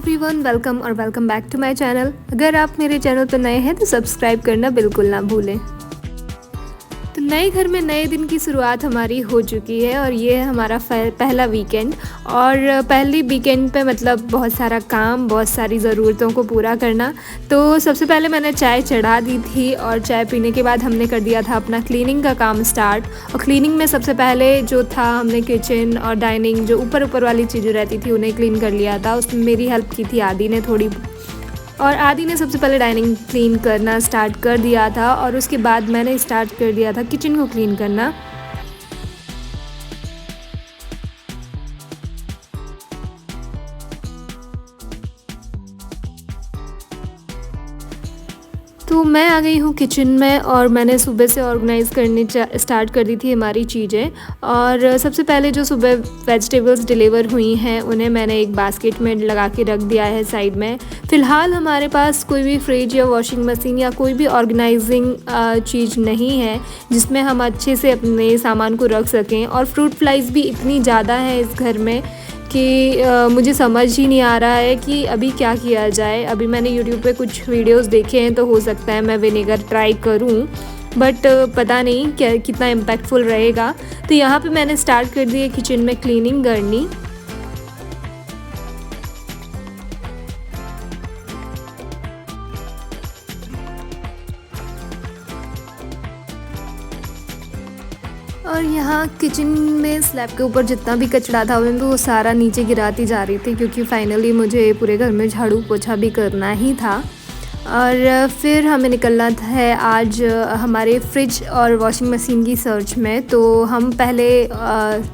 Everyone, welcome और welcome back to my channel. अगर आप मेरे चैनल पर नए हैं तो सब्सक्राइब करना बिल्कुल ना भूलें। तो नए घर में नए दिन की शुरुआत हमारी हो चुकी है और ये है हमारा पहला वीकेंड। और पहली वीकेंड पे मतलब बहुत सारा काम, बहुत सारी ज़रूरतों को पूरा करना। तो सबसे पहले मैंने चाय चढ़ा दी थी और चाय पीने के बाद हमने कर दिया था अपना क्लीनिंग का काम स्टार्ट। और क्लीनिंग में सबसे पहले जो था, हमने किचन और डाइनिंग जो ऊपर ऊपर वाली चीज़ें रहती थी उन्हें क्लीन कर लिया था। उसमें मेरी हेल्प की थी आदि ने थोड़ी, और आदि ने सबसे पहले डाइनिंग क्लीन करना स्टार्ट कर दिया था और उसके बाद मैंने स्टार्ट कर दिया था किचन को क्लीन करना। तो मैं आ गई हूँ किचन में और मैंने सुबह से ऑर्गेनाइज़ करनी स्टार्ट कर दी थी हमारी चीज़ें। और सबसे पहले जो सुबह वेजिटेबल्स डिलीवर हुई हैं उन्हें मैंने एक बास्केट में लगा के रख दिया है साइड में। फ़िलहाल हमारे पास कोई भी फ्रिज या वॉशिंग मशीन या कोई भी ऑर्गेनाइजिंग चीज़ नहीं है जिसमें हम अच्छे से अपने सामान को रख सकें। और फ्रूट फ्लाइज भी इतनी ज़्यादा है इस घर में कि मुझे समझ ही नहीं आ रहा है कि अभी क्या किया जाए। अभी मैंने यूट्यूब पे कुछ वीडियोस देखे हैं तो हो सकता है मैं विनेगर ट्राई करूं, बट पता नहीं क्या कितना इम्पैक्टफुल रहेगा। तो यहाँ पे मैंने स्टार्ट कर दी है किचन में क्लीनिंग करनी। और यहाँ किचन में स्लैब के ऊपर जितना भी कचरा था वो सारा नीचे गिराती जा रही थी, क्योंकि फाइनली मुझे पूरे घर में झाड़ू पोछा भी करना ही था। और फिर हमें निकलना है आज हमारे फ्रिज और वॉशिंग मशीन की सर्च में। तो हम पहले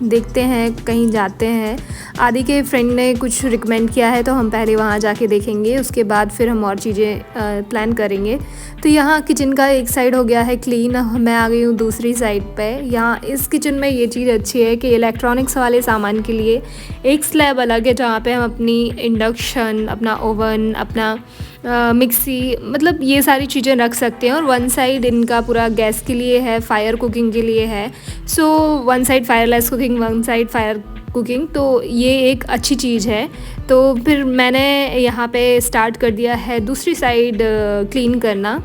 देखते हैं, कहीं जाते हैं। आदि के फ्रेंड ने कुछ रिकमेंड किया है तो हम पहले वहाँ जाके देखेंगे, उसके बाद फिर हम और चीज़ें प्लान करेंगे। तो यहाँ किचन का एक साइड हो गया है क्लीन, मैं आ गई हूँ दूसरी साइड पे। यहाँ इस किचन में ये चीज़ अच्छी है कि इलेक्ट्रॉनिक्स वाले सामान के लिए एक स्लैब अलग है जहाँ पे हम अपनी इंडक्शन, अपना ओवन, अपना मिक्सी, मतलब ये सारी चीज़ें रख सकते हैं। और वन साइड इनका पूरा गैस के लिए है, फायर कुकिंग के लिए है। So one side fireless cooking, one side fire cooking, तो ये एक अच्छी चीज़ है। तो फिर मैंने यहाँ पे स्टार्ट कर दिया है दूसरी साइड क्लीन करना।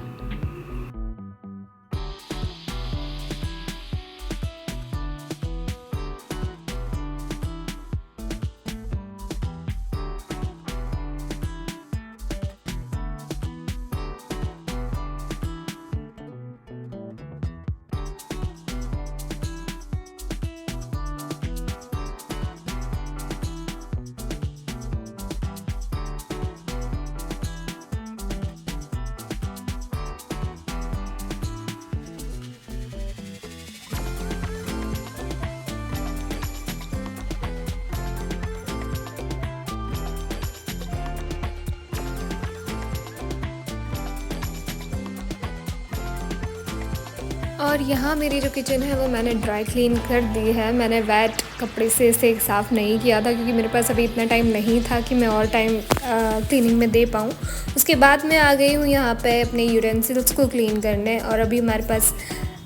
और यहाँ मेरी जो किचन है वो मैंने ड्राई क्लीन कर दी है। मैंने वेट कपड़े से इसे साफ़ नहीं किया था क्योंकि मेरे पास अभी इतना टाइम नहीं था कि मैं और टाइम क्लीनिंग में दे पाऊँ। उसके बाद मैं आ गई हूँ यहाँ पे अपने यूटेंसिल्स को क्लीन करने। और अभी हमारे पास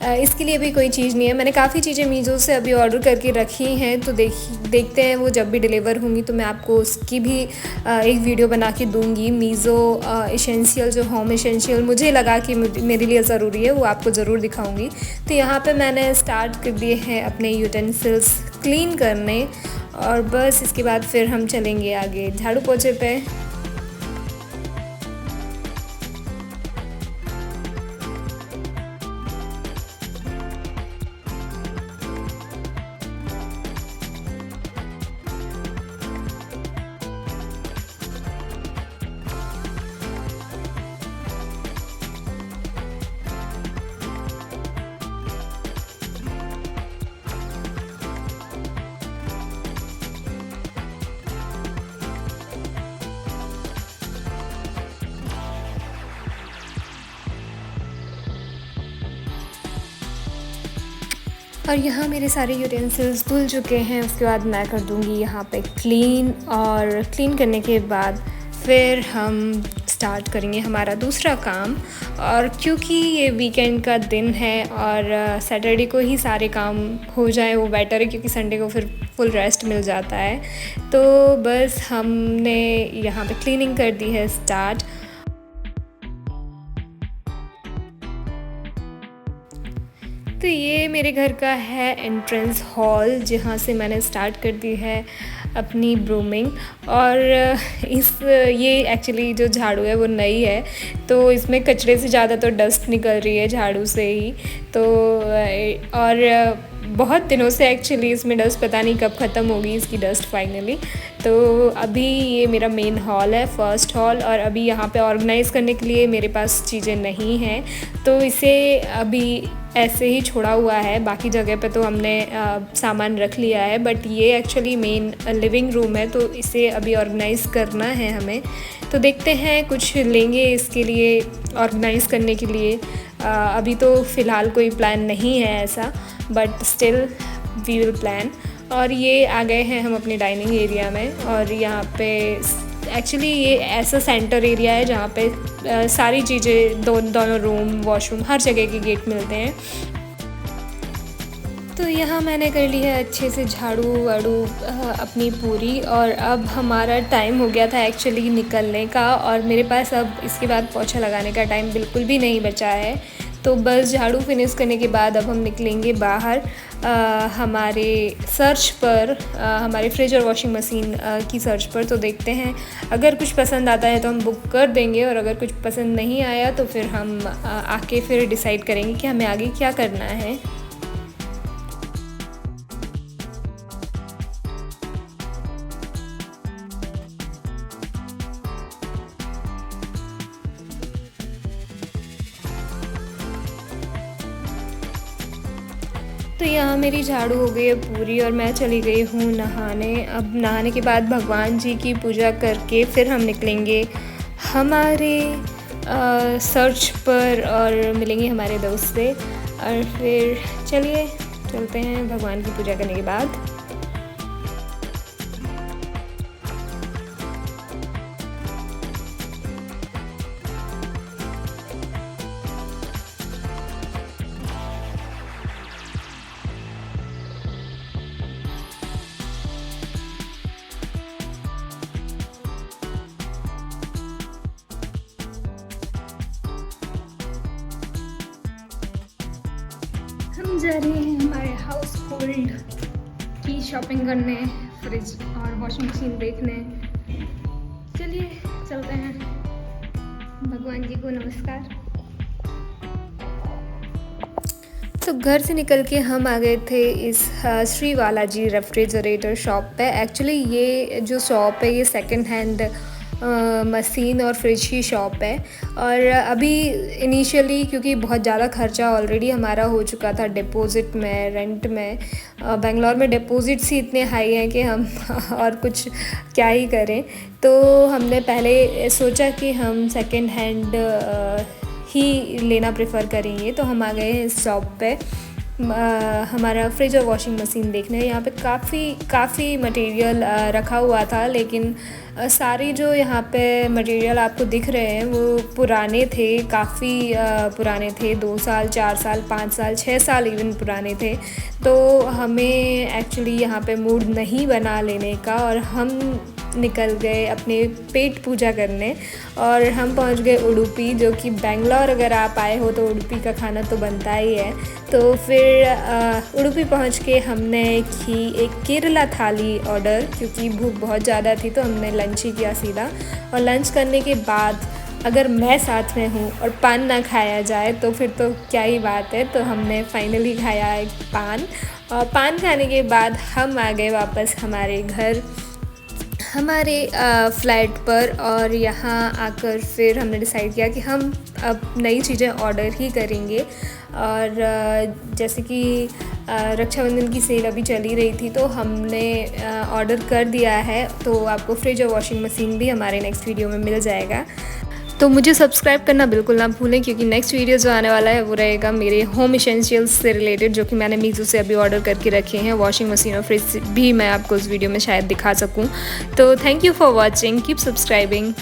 इसके लिए भी कोई चीज़ नहीं है। मैंने काफ़ी चीज़ें मीशो से अभी ऑर्डर करके रखी हैं, तो देखते हैं वो जब भी डिलीवर होंगी तो मैं आपको उसकी भी एक वीडियो बना के दूंगी। मीशो एसेंशियल, जो होम एसेंशियल मुझे लगा कि मेरे लिए ज़रूरी है, वो आपको ज़रूर दिखाऊंगी। तो यहाँ पे मैंने स्टार्ट कर दिए हैं अपने यूटेंसिल्स क्लीन करने और बस इसके बाद फिर हम चलेंगे आगे झाड़ू पोछे पे। और यहाँ मेरे सारे यूटेंसिल्स धुल चुके हैं। उसके बाद मैं कर दूँगी यहाँ पे क्लीन, और क्लीन करने के बाद फिर हम स्टार्ट करेंगे हमारा दूसरा काम। और क्योंकि ये वीकेंड का दिन है और सैटरडे को ही सारे काम हो जाए वो बेटर है, क्योंकि संडे को फिर फुल रेस्ट मिल जाता है। तो बस हमने यहाँ पे क्लीनिंग कर दी है स्टार्ट। तो ये मेरे घर का है एंट्रेंस हॉल, जहाँ से मैंने स्टार्ट कर दी है अपनी ब्रूमिंग। और ये एक्चुअली जो झाड़ू है वो नई है, तो इसमें कचरे से ज़्यादा तो डस्ट निकल रही है झाड़ू से ही। तो और बहुत दिनों से एक्चुअली इसमें डस्ट पता नहीं कब ख़त्म होगी इसकी डस्ट फाइनली। तो अभी ये मेरा मेन हॉल है, फर्स्ट हॉल। और अभी यहाँ पे ऑर्गेनाइज़ करने के लिए मेरे पास चीज़ें नहीं हैं, तो इसे अभी ऐसे ही छोड़ा हुआ है। बाकी जगह पे तो हमने सामान रख लिया है, बट ये एक्चुअली मेन लिविंग रूम है, तो इसे अभी ऑर्गेनाइज़ करना है हमें। तो देखते हैं कुछ लेंगे इसके लिए ऑर्गेनाइज़ करने के लिए। अभी तो फ़िलहाल कोई प्लान नहीं है ऐसा, but still we will plan. और ये आ गए हैं हम अपने डाइनिंग एरिया में। और यहाँ पे एक्चुअली ये ऐसा सेंटर एरिया है जहाँ पे सारी चीज़ें दोनों रूम, वॉशरूम, हर जगह के गेट मिलते हैं। तो यहाँ मैंने कर ली है अच्छे से झाड़ू वाड़ू अपनी पूरी। और अब हमारा टाइम हो गया था एक्चुअली निकलने का, और मेरे पास अब इसके बाद पोछा लगाने का टाइम बिल्कुल भी नहीं बचा है। तो बस झाड़ू फिनिश करने के बाद अब हम निकलेंगे बाहर हमारे सर्च पर, हमारे फ्रिज और वॉशिंग मशीन की सर्च पर। तो देखते हैं, अगर कुछ पसंद आता है तो हम बुक कर देंगे, और अगर कुछ पसंद नहीं आया तो फिर हम आके फिर डिसाइड करेंगे कि हमें आगे क्या करना है। तो यहाँ मेरी झाड़ू हो गई है पूरी, और मैं चली गई हूँ नहाने। अब नहाने के बाद भगवान जी की पूजा करके फिर हम निकलेंगे हमारे सर्च पर और मिलेंगे हमारे दोस्त से। और फिर चलिए चलते हैं भगवान की पूजा करने के बाद। हम जा रहे हैं हमारे हाउस होल्ड की शॉपिंग करने, फ्रिज और वॉशिंग मशीन देखने। चलिए चलते हैं। भगवान जी को नमस्कार। तो घर से निकल के हम आ गए थे इस श्री बालाजी रेफ्रिजरेटर शॉप पे। एक्चुअली ये जो शॉप है ये सेकंड हैंड मशीन और फ्रिज की शॉप है। और अभी इनिशियली क्योंकि बहुत ज़्यादा खर्चा ऑलरेडी हमारा हो चुका था डिपॉज़िट में, रेंट में। बेंगलोर में डिपॉज़िट्स ही इतने हाई हैं कि हम और कुछ क्या ही करें। तो हमने पहले सोचा कि हम सेकंड हैंड ही लेना प्रेफर करेंगे। तो हम आ गए हैं इस शॉप पे हमारा फ्रिज और वॉशिंग मशीन देखने। यहाँ पे काफ़ी मटेरियल रखा हुआ था, लेकिन सारी जो यहाँ पे मटेरियल आपको दिख रहे हैं वो पुराने थे, काफ़ी पुराने थे। 2 साल, 4 साल, 5 साल, 6 साल इवन पुराने थे। तो हमें एक्चुअली यहाँ पे मूड नहीं बना लेने का, और हम निकल गए अपने पेट पूजा करने। और हम पहुँच गए उडुपी, जो कि बेंगलोर अगर आप आए हो तो उडुपी का खाना तो बनता ही है। तो फिर उडुपी पहुँच के हमने की एक केरला थाली ऑर्डर, क्योंकि भूख बहुत ज़्यादा थी। तो हमने लंच ही किया सीधा। और लंच करने के बाद अगर मैं साथ में हूँ और पान ना खाया जाए तो फिर तो क्या ही बात है। तो हमने फाइनली खाया एक पान, और पान खाने के बाद हम आ गए वापस हमारे घर, हमारे फ्लैट पर। और यहाँ आकर फिर हमने डिसाइड किया कि हम अब नई चीज़ें ऑर्डर ही करेंगे। और जैसे कि रक्षाबंधन की सेल अभी चली रही थी, तो हमने ऑर्डर कर दिया है। तो आपको फ्रिज और वॉशिंग मशीन भी हमारे नेक्स्ट वीडियो में मिल जाएगा। तो मुझे सब्सक्राइब करना बिल्कुल ना भूलें, क्योंकि नेक्स्ट वीडियो जो आने वाला है वो रहेगा मेरे होम इसेंशियल्स से रिलेटेड, जो कि मैंने मीशो से अभी ऑर्डर करके रखे हैं। वॉशिंग मशीन और फ्रिज भी मैं आपको उस वीडियो में शायद दिखा सकूं। तो thank you for watching, keep subscribing.